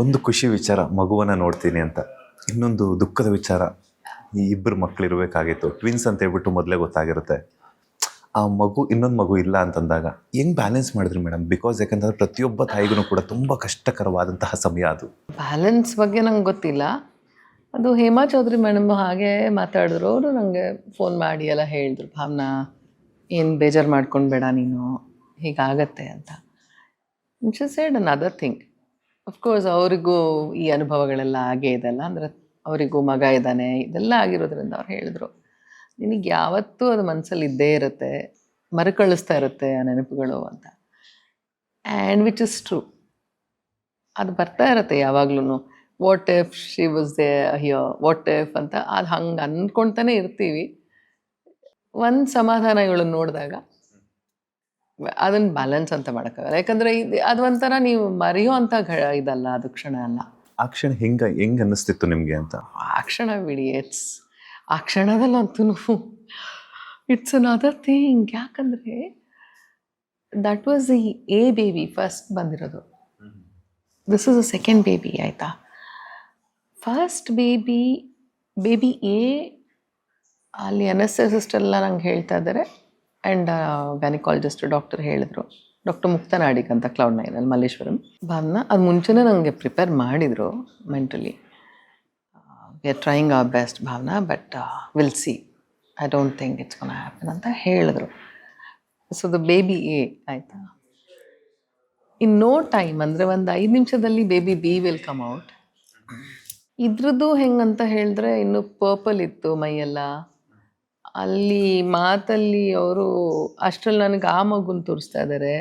ಒಂದು ಖುಷಿ ವಿಚಾರ ಮಗುವನ್ನ ನೋಡ್ತೀನಿ ಅಂತ, ಇನ್ನೊಂದು ದುಃಖದ ವಿಚಾರ ಈ ಇಬ್ಬರು ಮಕ್ಳು ಇರಬೇಕಾಗಿತ್ತು, ಟ್ವಿನ್ಸ್ ಅಂತ ಹೇಳ್ಬಿಟ್ಟು ಮೊದಲೇ ಗೊತ್ತಾಗಿರುತ್ತೆ. ಆ ಮಗು ಇನ್ನೊಂದು ಮಗು ಇಲ್ಲ ಅಂತಂದಾಗ ಹೆಂಗ್ ಬ್ಯಾಲೆನ್ಸ್ ಮಾಡಿದ್ರಿ ಮೇಡಮ್? ಬಿಕಾಸ್ ಯಾಕಂತಂದ್ರೆ ಪ್ರತಿಯೊಬ್ಬ ತಾಯಿಗೂ ಕೂಡ ತುಂಬ ಕಷ್ಟಕರವಾದಂತಹ ಸಮಯ ಅದು. ಬ್ಯಾಲೆನ್ಸ್ ಬಗ್ಗೆ ನಂಗೆ ಗೊತ್ತಿಲ್ಲ. ಅದು ಹೇಮಾ ಚೌಧರಿ ಮೇಡಮ್ ಹಾಗೆ ಮಾತಾಡಿದ್ರು. ಅವರು ನನಗೆ ಫೋನ್ ಮಾಡಿ ಎಲ್ಲ ಹೇಳಿದ್ರು, ಭಾವನಾ ಏನು ಬೇಜಾರು ಮಾಡ್ಕೊಳ್ಬೇಡ ನೀನು, ಹೀಗಾಗತ್ತೆ ಅಂತ. She said another thing. Of course ಅವರಿಗೂ ಈ ಅನುಭವಗಳೆಲ್ಲ ಆಗೇ ಇದೆಲ್ಲ, ಅಂದರೆ ಅವರಿಗೂ ಮಗ ಇದ್ದಾನೆ, ಇದೆಲ್ಲ ಆಗಿರೋದ್ರಿಂದ ಅವ್ರು ಹೇಳಿದ್ರು, ನಿನಗೆ ಯಾವತ್ತೂ ಅದು ಮನಸ್ಸಲ್ಲಿ ಇದ್ದೇ ಇರುತ್ತೆ, ಮರುಕಳಿಸ್ತಾ ಇರುತ್ತೆ ಆ ನೆನಪುಗಳು ಅಂತ. ಆ್ಯಂಡ್ ವಿಚ್ ಇಸ್ ಟ್ರೂ, ಅದು ಬರ್ತಾ ಇರುತ್ತೆ ಯಾವಾಗ್ಲೂ. What if she was they here, what if ಅಂತ ಅದು ಹಂಗೆ ಅಂದ್ಕೊಳ್ತಾನೆ ಇರ್ತೀವಿ. ಒಂದು ಸಮಾಧಾನ ಇವಳನ್ನು ನೋಡಿದಾಗ ಅದನ್ನು ಬ್ಯಾಲೆನ್ಸ್ ಅಂತ ಮಾಡೋಕ್ಕಾಗಲ್ಲ. ಯಾಕಂದರೆ ಅದು ಒಂಥರ ನೀವು ಮರೆಯೋ ಅಂಥ ಇದಲ್ಲ, ಅದು ಕ್ಷಣ ಅಲ್ಲ. ಆ ಕ್ಷಣ ಹೆಂಗೆ ಅನ್ನಿಸ್ತಿತ್ತು ನಿಮಗೆ ಅಂತ? ಆ ಕ್ಷಣ ಬಿಡಿ, ಆ ಕ್ಷಣದಲ್ಲಂತೂ ಇಟ್ಸ್ ಅನದರ್ ಥಿಂಗ್. ಯಾಕಂದರೆ that was the a baby first ಬಂದಿರೋದು. This is a second baby, ಆಯಿತಾ. ಫಸ್ಟ್ ಬೇಬಿ ಎ ಅಲ್ಲಿ ಅನಸ್ಥೆಸಿಸ್ಟ್ ಎಲ್ಲ ನಂಗೆ ಹೇಳ್ತಾ ಇದ್ದಾರೆ. ಆ್ಯಂಡ್ ಗೈನಕಾಲಜಿಸ್ಟ್ ಡಾಕ್ಟರ್ ಹೇಳಿದ್ರು, ಡಾಕ್ಟರ್ ಮುಕ್ತನಾಡಿಗ್ ಅಂತ Cloud9 ಮಲ್ಲೇಶ್ವರಂ. ಭಾವನಾ ಅದು ಮುಂಚೆನೇ ನನಗೆ ಪ್ರಿಪೇರ್ ಮಾಡಿದರು mentally. We are trying our best Bhavana, but we'll see, I don't think it's gonna happen ಅಂತ ಹೇಳಿದ್ರು. ಸೊ ದ ಬೇಬಿ ಎ ಆಯಿತಾ, ಇನ್ ನೋ ಟೈಮ್, ಅಂದರೆ ಒಂದು 5 ನಿಮಿಷದಲ್ಲಿ baby B will come out. ಇದ್ರದ್ದು ಹೆಂಗಂತ ಹೇಳಿದ್ರೆ, ಇನ್ನು ಪರ್ಪಲ್ ಇತ್ತು ಮೈಯೆಲ್ಲ. ಅಲ್ಲಿ ಮಾತಲ್ಲಿ ಅವರು ಅಷ್ಟರಲ್ಲಿ ನನಗೆ ಆ ಮಗುನ ತೋರಿಸ್ತಾ ಇದ್ದಾರೆ.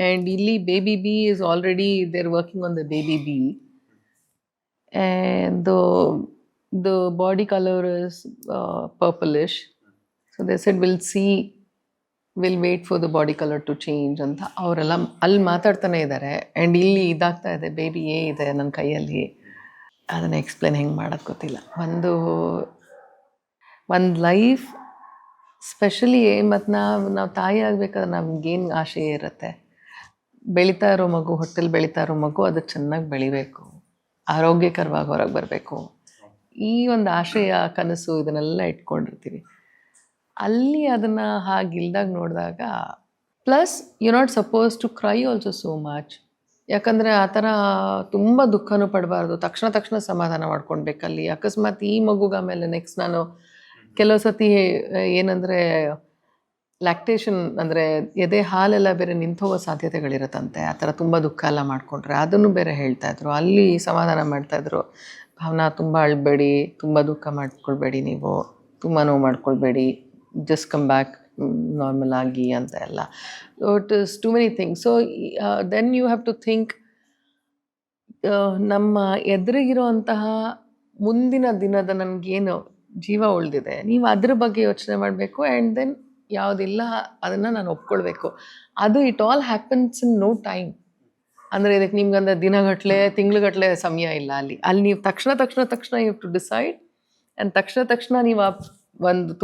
ಆ್ಯಂಡ್ ಇಲ್ಲಿ baby B is already there working on the baby B. And the body colour is purplish. So they said we'll wait for the body colour to change ಅಂತ ಅವರೆಲ್ಲ ಅಲ್ಲಿ ಮಾತಾಡ್ತಾನೆ ಇದ್ದಾರೆ. ಆ್ಯಂಡ್ ಇಲ್ಲಿ ಇದಾಗ್ತಾ ಇದೆ, ಬೇಬಿ ಏ ಇದೆ ನನ್ನ ಕೈಯಲ್ಲಿ. ಅದನ್ನು ಎಕ್ಸ್ಪ್ಲೇನ್ ಹೆಂಗೆ ಮಾಡೋದು ಗೊತ್ತಿಲ್ಲ. ಒಂದು ಲೈಫ್ ಸ್ಪೆಷಲಿ, ಮತ್ತು ನಾವು ತಾಯಿ ಆಗಬೇಕಾದ್ರೆ ನಮಗೇನು ಆಸೆ ಇರುತ್ತೆ? ಬೆಳೀತಾ ಇರೋ ಮಗು, ಹೊಟ್ಟೆಲಿ ಬೆಳೀತಾ ಇರೋ ಮಗು ಅದು ಚೆನ್ನಾಗಿ ಬೆಳಿಬೇಕು, ಆರೋಗ್ಯಕರವಾಗಿ ಹೊರಗೆ ಬರಬೇಕು, ಈ ಒಂದು ಆಶಯ, ಕನಸು, ಇದನ್ನೆಲ್ಲ ಇಟ್ಕೊಂಡಿರ್ತೀವಿ. ಅಲ್ಲಿ ಅದನ್ನು ಹಾಗಿಲ್ದಾಗ ನೋಡಿದಾಗ, plus you not suppose to cry also so much. ಯಾಕಂದರೆ ಆ ಥರ ತುಂಬ ದುಃಖನೂ ಪಡಬಾರ್ದು, ತಕ್ಷಣ ಸಮಾಧಾನ ಮಾಡ್ಕೊಳ್ಬೇಕಲ್ಲಿ. ಅಕಸ್ಮಾತ್ ಈ ಮಗುಗ ಆಮೇಲೆ ನೆಕ್ಸ್ಟ್ ನಾನು ಕೆಲವು ಸತಿ ಏನಂದರೆ ಲ್ಯಾಕ್ಟೇಷನ್, ಅಂದರೆ ಎದೆ ಹಾಲೆಲ್ಲ ಬೇರೆ ನಿಂತೋಗೋ ಸಾಧ್ಯತೆಗಳಿರುತ್ತಂತೆ. ಆ ಥರ ತುಂಬ ದುಃಖ ಎಲ್ಲ ಮಾಡಿಕೊಂಡ್ರೆ ಅದನ್ನು ಬೇರೆ ಹೇಳ್ತಾಯಿದ್ರು. ಅಲ್ಲಿ ಸಮಾಧಾನ ಮಾಡ್ತಾಯಿದ್ರು, ಭಾವನಾ ತುಂಬ ಅಳಬೇಡಿ, ತುಂಬ ದುಃಖ ಮಾಡ್ಕೊಳ್ಬೇಡಿ, ನೀವು ತುಂಬ ನೋವು ಮಾಡ್ಕೊಳ್ಬೇಡಿ, ಜಸ್ಟ್ ಕಮ್ ಬ್ಯಾಕ್ ನಾರ್ಮಲ್ ಆಗಿ ಅಂತ ಎಲ್ಲ. It is too many things. So then you have to think, ನಮ್ಮ ಎದುರಿಗಿರುವಂತಹ ಮುಂದಿನ ದಿನದ ನನಗೇನು ಜೀವ ಉಳಿದಿದೆ, ನೀವು ಅದ್ರ ಬಗ್ಗೆ ಯೋಚನೆ ಮಾಡಬೇಕು. ಆ್ಯಂಡ್ ದೆನ್ ಯಾವುದಿಲ್ಲ ಅದನ್ನು ನಾನು ಒಪ್ಕೊಳ್ಬೇಕು. ಅದು it all happens in no time. ಅಂದರೆ ಇದಕ್ಕೆ ನಿಮ್ಗಂದ್ರೆ ದಿನಗಟ್ಟಲೆ, ತಿಂಗ್ಳುಗಟ್ಟಲೆ ಸಮಯ ಇಲ್ಲ. ಅಲ್ಲಿ ನೀವು ತಕ್ಷಣ you have to decide. And ತಕ್ಷಣ ನೀವು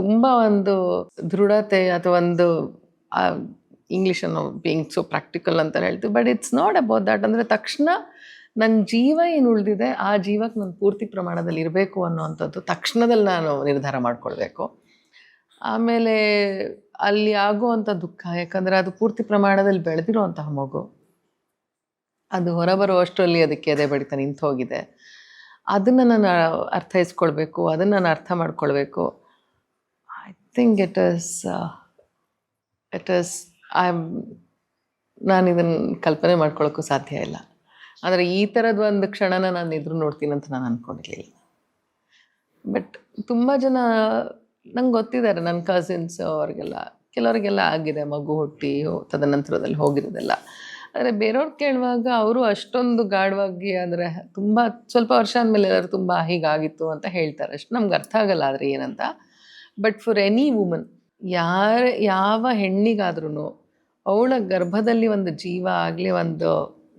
ತುಂಬ ಒಂದು ದೃಢತೆ ಅಥವಾ ಒಂದು ಇಂಗ್ಲೀಷನ್ನು ಬೀಯಿಂಗ್ ಸೊ ಪ್ರಾಕ್ಟಿಕಲ್ ಅಂತ ಹೇಳ್ತೀವಿ, but it's not about that. ಅಂದರೆ ತಕ್ಷಣ ನನ್ನ ಜೀವ ಏನು ಉಳಿದಿದೆ ಆ ಜೀವಕ್ಕೆ ನಾನು ಪೂರ್ತಿ ಪ್ರಮಾಣದಲ್ಲಿ ಇರಬೇಕು ಅನ್ನೋವಂಥದ್ದು ತಕ್ಷಣದಲ್ಲಿ ನಾನು ನಿರ್ಧಾರ ಮಾಡ್ಕೊಳ್ಬೇಕು. ಆಮೇಲೆ ಅಲ್ಲಿ ಆಗುವಂಥ ದುಃಖ, ಯಾಕಂದರೆ ಅದು ಪೂರ್ತಿ ಪ್ರಮಾಣದಲ್ಲಿ ಬೆಳೆದಿರುವಂತಹ ಮಗು, ಅದು ಹೊರಬರುವಷ್ಟರಲ್ಲಿ ಅದಕ್ಕೆ ಎದೆ ಬಡಿತ ನಿಂತು ಹೋಗಿದೆ. ಅದನ್ನು ನಾನು ಅರ್ಥೈಸ್ಕೊಳ್ಬೇಕು, ಅದನ್ನು ನಾನು ಅರ್ಥ ಮಾಡ್ಕೊಳ್ಬೇಕು. ಐ ಥಿಂಕ್ ಇಟ್ ಈಸ್ ನಾನು ಇದನ್ನು ಕಲ್ಪನೆ ಮಾಡ್ಕೊಳ್ಳೋಕ್ಕೂ ಸಾಧ್ಯ ಇಲ್ಲ. ಆದರೆ ಈ ಥರದ ಒಂದು ಕ್ಷಣನ ನಾನು ಎದುರು ನೋಡ್ತೀನಿ ಅಂತ ನಾನು ಅಂದ್ಕೊಂಡಿರಲಿಲ್ಲ. ಬಟ್ ತುಂಬ ಜನ ನಂಗೆ ಗೊತ್ತಿದ್ದಾರೆ, ನನ್ನ ಕಸಿನ್ಸ್ ಅವ್ರಿಗೆಲ್ಲ, ಕೆಲವರಿಗೆಲ್ಲ ಆಗಿದೆ ಮಗು ಹುಟ್ಟಿ ತದನಂತರದಲ್ಲಿ ಹೋಗಿರೋದೆಲ್ಲ. ಆದರೆ ಬೇರೆಯವ್ರು ಕೇಳುವಾಗ ಅವರು ಅಷ್ಟೊಂದು ಗಾಢವಾಗಿ, ಅಂದರೆ ತುಂಬ ಸ್ವಲ್ಪ ವರ್ಷ ಆದಮೇಲೆ ಎಲ್ಲರೂ ತುಂಬ ಹೀಗಾಗಿತ್ತು ಅಂತ ಹೇಳ್ತಾರೆ. ಅಷ್ಟು ನಮ್ಗೆ ಅರ್ಥ ಆಗಲ್ಲ ಆದರೆ ಏನಂತ. ಬಟ್ ಫಾರ್ ಎನಿ ವುಮನ್, ಯಾವ ಹೆಣ್ಣಿಗಾದ್ರೂ ಅವಳ ಗರ್ಭದಲ್ಲಿ ಒಂದು ಜೀವ ಆಗಲಿ, ಒಂದು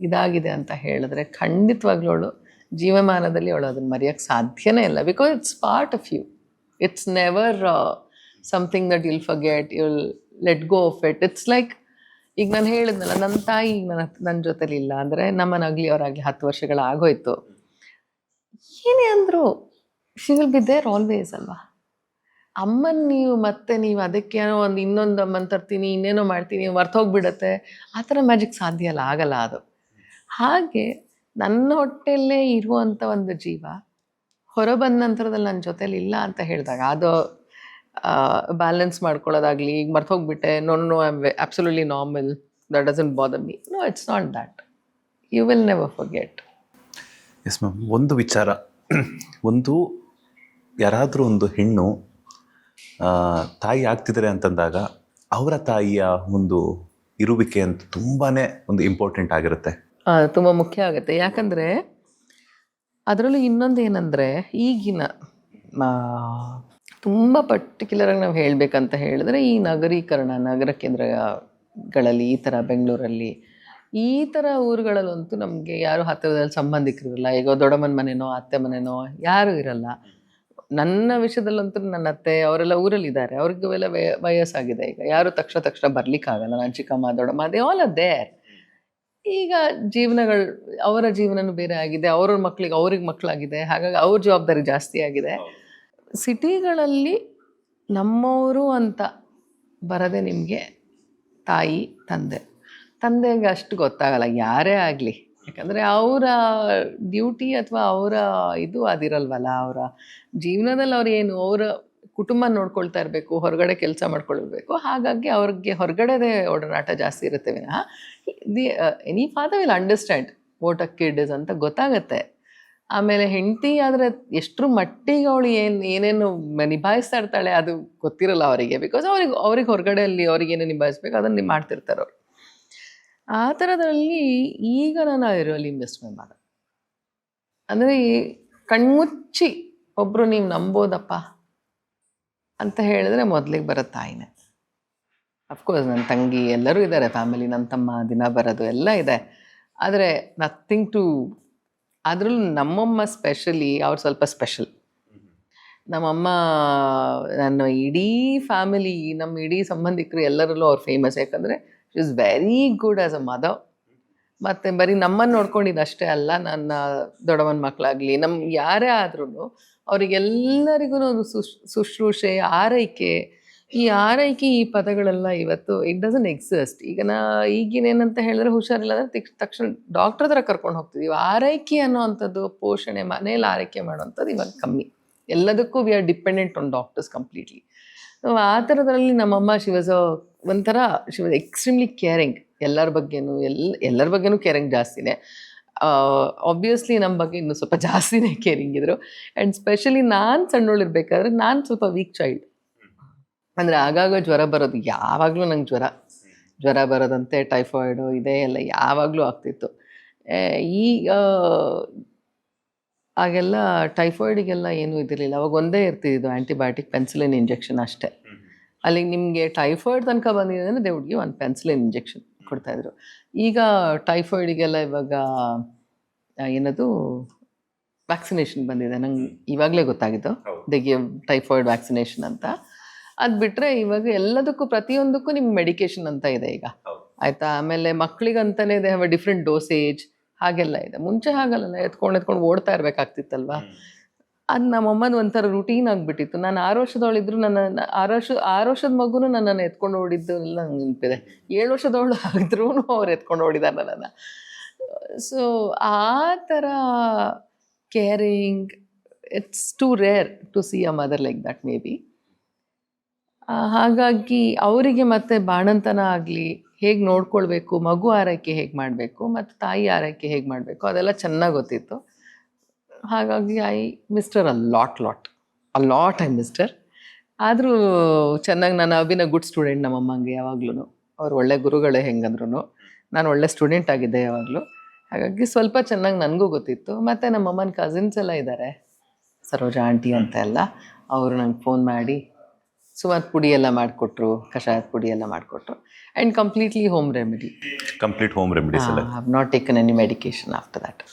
ಇದಾಗಿದೆ ಅಂತ ಹೇಳಿದ್ರೆ ಖಂಡಿತವಾಗ್ಲೂ ಅವಳು ಜೀವಮಾನದಲ್ಲಿ ಅವಳು ಅದನ್ನು ಮರೆಯೋಕ್ಕೆ ಸಾಧ್ಯನೇ ಇಲ್ಲ. Because it's part of you. It's never something that you'll forget, you'll let go of it. It's like ಈಗ ನಾನು ಹೇಳಿದ್ನಲ್ಲ, ನನ್ನ ತಾಯಿ ಈಗ ನನ್ನ ಜೊತೆಲಿ ಇಲ್ಲ ಅಂದರೆ ನಮ್ಮನಾಗಲಿ ಅವರಾಗಲಿ 10 ವರ್ಷಗಳ ಆಗೋಯ್ತು. ಏನೇ ಅಂದರೂ she will be there always ಅಲ್ವಾ. ಅಮ್ಮನ ನೀವು ಅದಕ್ಕೇನೋ ಒಂದು ಇನ್ನೊಂದು ಅಮ್ಮನ ತರ್ತೀನಿ, ಇನ್ನೇನೋ ಮಾಡ್ತೀನಿ, ಮರ್ತೋಗ್ಬಿಡತ್ತೆ, ಆ ಥರ ಮ್ಯಾಜಿಕ್ ಸಾಧ್ಯ ಅಲ್ಲ, ಆಗಲ್ಲ ಅದು. ಹಾಗೆ ನನ್ನ ಹೊಟ್ಟೆಯಲ್ಲೇ ಇರುವಂಥ ಒಂದು ಜೀವ ಹೊರ ಬಂದ ನಂತರದಲ್ಲಿ ನನ್ನ ಜೊತೇಲಿ ಇಲ್ಲ ಅಂತ ಹೇಳಿದಾಗ ಅದು ಬ್ಯಾಲೆನ್ಸ್ ಮಾಡ್ಕೊಳ್ಳೋದಾಗಲಿ, ಈಗ ಮರ್ತೋಗ್ಬಿಟ್ಟೆ, no I am absolutely normal, that doesn't bother me, no it's not that, you will never forget. Yes ma'am, ಒಂದು ವಿಚಾರ, ಒಂದು ಯಾರಾದರೂ ಒಂದು ಹೆಣ್ಣು ತಾಯಿ ಆಗ್ತಿದ್ದಾರೆ ಅಂತಂದಾಗ ಅವರ ತಾಯಿಯ ಒಂದು ಇರುವಿಕೆ ಅಂತ ತುಂಬಾ ಒಂದು ಇಂಪಾರ್ಟೆಂಟ್ ಆಗಿರುತ್ತೆ, ತುಂಬ ಮುಖ್ಯ ಆಗುತ್ತೆ. ಯಾಕಂದರೆ ಅದರಲ್ಲೂ ಇನ್ನೊಂದು ಏನಂದರೆ ಈಗಿನ ತುಂಬ ಪರ್ಟಿಕ್ಯುಲರಾಗಿ ನಾವು ಹೇಳಬೇಕಂತ ಹೇಳಿದ್ರೆ ಈ ನಗರೀಕರಣ, ನಗರ ಕೇಂದ್ರಗಳಲ್ಲಿ, ಈ ಥರ ಬೆಂಗಳೂರಲ್ಲಿ ಈ ಥರ ಊರುಗಳಲ್ಲಂತೂ ನಮಗೆ ಯಾರು ಹತ್ತಿರದಲ್ಲಿ ಸಂಬಂಧಿಕರಿರಲ್ಲ. ಈಗ ದೊಡ್ಡಮ್ಮನ ಮನೆನೋ ಅತ್ತೆ ಮನೆನೋ ಯಾರೂ ಇರಲ್ಲ. ನನ್ನ ವಿಷಯದಲ್ಲಂತೂ ನನ್ನ ಅತ್ತೆ ಅವರೆಲ್ಲ ಊರಲ್ಲಿದ್ದಾರೆ, ಅವ್ರಿಗೆಲ್ಲ ವಯಸ್ಸಾಗಿದೆ. ಈಗ ಯಾರು ತಕ್ಷಣ ಬರ್ಲಿಕ್ಕಾಗಲ್ಲ. ನನ್ನ ಚಿಕ್ಕಮ್ಮ ದೊಡ್ಡಮ್ಮ ಅದೇ ಆಲ್ ಆರ್ ದೇರ್. ಈಗ ಜೀವನಗಳು, ಅವರ ಜೀವನನೂ ಬೇರೆ ಆಗಿದೆ, ಅವ್ರ ಮಕ್ಕಳಿಗೆ ಅವ್ರಿಗೆ ಮಕ್ಕಳಾಗಿದೆ, ಹಾಗಾಗಿ ಅವ್ರ ಜವಾಬ್ದಾರಿ ಜಾಸ್ತಿ ಆಗಿದೆ. ಸಿಟಿಗಳಲ್ಲಿ ನಮ್ಮವರು ಅಂತ ಬರದೆ ನಿಮಗೆ ತಾಯಿ ತಂದೆಗೆ ಅಷ್ಟು ಗೊತ್ತಾಗಲ್ಲ, ಯಾರೇ ಆಗಲಿ. ಯಾಕಂದರೆ ಅವರ ಡ್ಯೂಟಿ ಅಥವಾ ಅವರ ಇದು ಅದಿರಲ್ವಲ್ಲ, ಅವರ ಜೀವನದಲ್ಲಿ ಅವ್ರು ಏನು, ಅವರ ಕುಟುಂಬ ನೋಡ್ಕೊಳ್ತಾ ಇರಬೇಕು, ಹೊರಗಡೆ ಕೆಲಸ ಮಾಡ್ಕೊಳ್ಬೇಕು. ಹಾಗಾಗಿ ಅವ್ರಿಗೆ ಹೊರಗಡೆದೇ ಒಡನಾಟ ಜಾಸ್ತಿ ಇರುತ್ತೆ ವಿನಃ any father will understand what a kid is ಅಂತ ಗೊತ್ತಾಗತ್ತೆ. ಆಮೇಲೆ ಹೆಂಡತಿ ಆದರೆ ಎಷ್ಟರ ಮಟ್ಟಿಗೆ ಅವಳು ಏನೇನು ನಿಭಾಯಿಸ್ತಾ ಇರ್ತಾಳೆ ಅದು ಗೊತ್ತಿರಲ್ಲ ಅವರಿಗೆ. ಬಿಕಾಸ್ ಅವ್ರಿಗೆ ಹೊರಗಡೆಯಲ್ಲಿ ಅವ್ರಿಗೇನು ನಿಭಾಯಿಸ್ಬೇಕು ಅದನ್ನು ಮಾಡ್ತಿರ್ತಾರೆ ಅವರು. ಆ ಥರದಲ್ಲಿ ಈಗ ನಾನು ರಿಯಲಿ ಮಿಸ್ ಮೈ ಮದರ್. ಅಂದರೆ ಕಣ್ಮುಚ್ಚಿ ಒಬ್ಬರು ನೀವು ನಂಬೋದಪ್ಪ ಅಂತ ಹೇಳಿದ್ರೆ ಮೊದಲಿಗೆ ಬರೋ ತಾಯಿನೇ. ಅಫ್ಕೋರ್ಸ್ ನನ್ನ ತಂಗಿ ಎಲ್ಲರೂ ಇದ್ದಾರೆ, ಫ್ಯಾಮಿಲಿ, ನನ್ನ ತಮ್ಮ ದಿನ ಬರೋದು ಎಲ್ಲ ಇದೆ. ಆದರೆ ನಥಿಂಗ್ ಟು, ಅದರಲ್ಲೂ ನಮ್ಮಮ್ಮ ಸ್ಪೆಷಲಿ, ಅವ್ರು ಸ್ವಲ್ಪ ಸ್ಪೆಷಲ್. ನಮ್ಮಮ್ಮ ನನ್ನ ಇಡೀ ಫ್ಯಾಮಿಲಿ, ನಮ್ಮ ಇಡೀ ಸಂಬಂಧಿಕರು ಎಲ್ಲರಲ್ಲೂ ಅವ್ರು ಫೇಮಸ್. ಯಾಕಂದರೆ she is very good as a mother. ಮತ್ತು ಬರೀ ನಮ್ಮನ್ನು ನೋಡ್ಕೊಂಡಿದ್ದು ಅಷ್ಟೇ ಅಲ್ಲ, ನನ್ನ ದೊಡ್ಡಮ್ಮನ ಮಕ್ಕಳಾಗಲಿ, ನಮ್ಮ ಯಾರೇ ಆದ್ರೂ ಅವರಿಗೆಲ್ಲರಿಗೂ ಒಂದು ಶುಶ್ರೂಷೆ, ಆರೈಕೆ. ಈ ಆರೈಕೆ, ಈ ಪದಗಳೆಲ್ಲ ಇವತ್ತು ಇಟ್ ಡಸಂಟ್ ಎಕ್ಸಿಸ್ಟ್. ಈಗಿನೇನಂತ ಹೇಳಿದ್ರೆ ಹುಷಾರಿಲ್ಲ ಅಂದರೆ ತಕ್ಷಣ ಡಾಕ್ಟರ್ ಹತ್ರ ಕರ್ಕೊಂಡು ಹೋಗ್ತಿದ್ದೀವಿ. ಆರೈಕೆ ಅನ್ನೋ ಅಂಥದ್ದು, ಪೋಷಣೆ, ಮನೇಲಿ ಆರೈಕೆ ಮಾಡೋವಂಥದ್ದು ಇವಾಗ ಕಮ್ಮಿ. ಎಲ್ಲದಕ್ಕೂ we are dependent on doctors completely. ಆ ಥರದ್ರಲ್ಲಿ ನಮ್ಮಮ್ಮ ಶಿ ವಾಸ್ ಎಕ್ಸ್ಟ್ರೀಮ್ಲಿ ಕೇರಿಂಗ್. ಎಲ್ಲರ ಬಗ್ಗೆನೂ ಕೇರಿಂಗ್ ಜಾಸ್ತಿನೇ. ಆಬ್ವಿಯಸ್ಲಿ ನಮ್ಮ ಬಗ್ಗೆ ಇನ್ನೂ ಸ್ವಲ್ಪ ಜಾಸ್ತಿನೇ ಕೇರಿಂಗ್ ಇದ್ರು. ಆ್ಯಂಡ್ ಸ್ಪೆಷಲಿ ನಾನು ಸಣ್ಣೋಳಿರ್ಬೇಕಾದ್ರೆ ನಾನು ಸ್ವಲ್ಪ ವೀಕ್ ಚೈಲ್ಡ್. ಅಂದರೆ ಆಗಾಗ ಜ್ವರ ಬರೋದು, ಯಾವಾಗಲೂ ನಂಗೆ ಜ್ವರ ಬರೋದಂತೆ, ಟೈಫಾಯ್ಡು ಇದೆ ಎಲ್ಲ ಯಾವಾಗಲೂ ಆಗ್ತಿತ್ತು. ಈಗ ಆಗೆಲ್ಲ ಟೈಫಾಯ್ಡಿಗೆಲ್ಲ ಏನೂ ಇದಿರಲಿಲ್ಲ. ಅವಾಗ ಒಂದೇ ಇರ್ತಿದ್ದು ಆ್ಯಂಟಿಬಯೋಟಿಕ್, ಪೆನ್ಸಿಲಿನ್ ಇಂಜೆಕ್ಷನ್ ಅಷ್ಟೇ. ಅಲ್ಲಿಗೆ ನಿಮಗೆ ಟೈಫಾಯ್ಡ್ ತನಕ ಬಂದಿದೆ ಅಂದರೆ ದೇವ್ರಿಗೆ ಒಂದು ಪೆನ್ಸಿಲಿನ್ ಇಂಜೆಕ್ಷನ್ ಕೊಡ್ತಾಯಿದ್ರು. ಈಗ ಟೈಫಾಯ್ಡಿಗೆಲ್ಲ ಇವಾಗ ಏನದು ವ್ಯಾಕ್ಸಿನೇಷನ್ ಬಂದಿದೆ. ನಂಗೆ ಇವಾಗಲೇ ಗೊತ್ತಾಗಿದ್ದು, ದೇ ಗಿವ್ ಟೈಫಾಯ್ಡ್ ವ್ಯಾಕ್ಸಿನೇಷನ್ ಅಂತ. ಅದು ಬಿಟ್ಟರೆ ಇವಾಗ ಎಲ್ಲದಕ್ಕೂ ಪ್ರತಿಯೊಂದಕ್ಕೂ ನಿಮ್ಮ ಮೆಡಿಕೇಷನ್ ಅಂತ ಇದೆ ಈಗ, ಆಯಿತಾ. ಆಮೇಲೆ ಮಕ್ಕಳಿಗಂತಲೇ they have a different dosage, ಹಾಗೆಲ್ಲ ಇದೆ. ಮುಂಚೆ ಹಾಗಲ್ಲ, ಎತ್ಕೊಂಡು ಓಡ್ತಾ ಇರಬೇಕಾಗ್ತಿತ್ತಲ್ವ. ಅದು ನಮ್ಮಮ್ಮನ ಒಂಥರ ರುಟೀನ್ ಆಗಿಬಿಟ್ಟಿತ್ತು. ನಾನು 6 ವರ್ಷದವಳಿದ್ರು ನನ್ನ 6 ವರ್ಷದ ಮಗುನೂ ನನ್ನನ್ನು ಎತ್ಕೊಂಡು ಓಡಿದ್ದು ಎಲ್ಲ ನಂಗೆ ನೆನಪಿದೆ. 7 ವರ್ಷದವಳು ಆಗಿದ್ರೂ ಅವ್ರು ಎತ್ಕೊಂಡು ಓಡಿದ್ದಾರೆ ನನ್ನನ್ನು. ಸೊ ಆ ಥರ caring, it's too rare to see a mother like that maybe. ಹಾಗಾಗಿ ಅವರಿಗೆ ಮತ್ತೆ ಬಾಣಂತನ ಆಗಲಿ, ಹೇಗೆ ನೋಡ್ಕೊಳ್ಬೇಕು, ಮಗು ಆರೈಕೆ ಹೇಗೆ ಮಾಡಬೇಕು ಮತ್ತು ತಾಯಿ ಆರೈಕೆ ಹೇಗೆ ಮಾಡಬೇಕು ಅದೆಲ್ಲ ಚೆನ್ನಾಗಿ ಗೊತ್ತಿತ್ತು. ಹಾಗಾಗಿ I mister a lot I mister. ಆದರೂ ಚೆನ್ನಾಗಿ ನಾನು ಅವಿನ ಗುಡ್ ಸ್ಟೂಡೆಂಟ್ ನಮ್ಮಮ್ಮಂಗೆ ಯಾವಾಗ್ಲೂ. ಅವ್ರು ಒಳ್ಳೆ ಗುರುಗಳೇ ಹೆಂಗಂದ್ರೂ. ನಾನು ಒಳ್ಳೆ ಸ್ಟೂಡೆಂಟ್ ಆಗಿದ್ದೆ ಯಾವಾಗಲೂ. ಹಾಗಾಗಿ ಸ್ವಲ್ಪ ಚೆನ್ನಾಗಿ ನನಗೂ ಗೊತ್ತಿತ್ತು. ಮತ್ತು ನಮ್ಮಮ್ಮನ ಕಸಿನ್ಸ್ ಎಲ್ಲ ಇದ್ದಾರೆ, ಸರೋಜಾ ಆಂಟಿ ಅಂತ ಎಲ್ಲ. ಅವರು ನಂಗೆ ಫೋನ್ ಮಾಡಿ ಸುಮಾರು ಪುಡಿ ಎಲ್ಲ ಮಾಡಿಕೊಟ್ರು, ಕಷಾಯದ ಪುಡಿ ಎಲ್ಲ ಮಾಡಿಕೊಟ್ರು. ಆ್ಯಂಡ್ ಕಂಪ್ಲೀಟ್ ಹೋಮ್ ರೆಮಿಡೀಸ್ ಎಲ್ಲ. I have not taken any medication after that.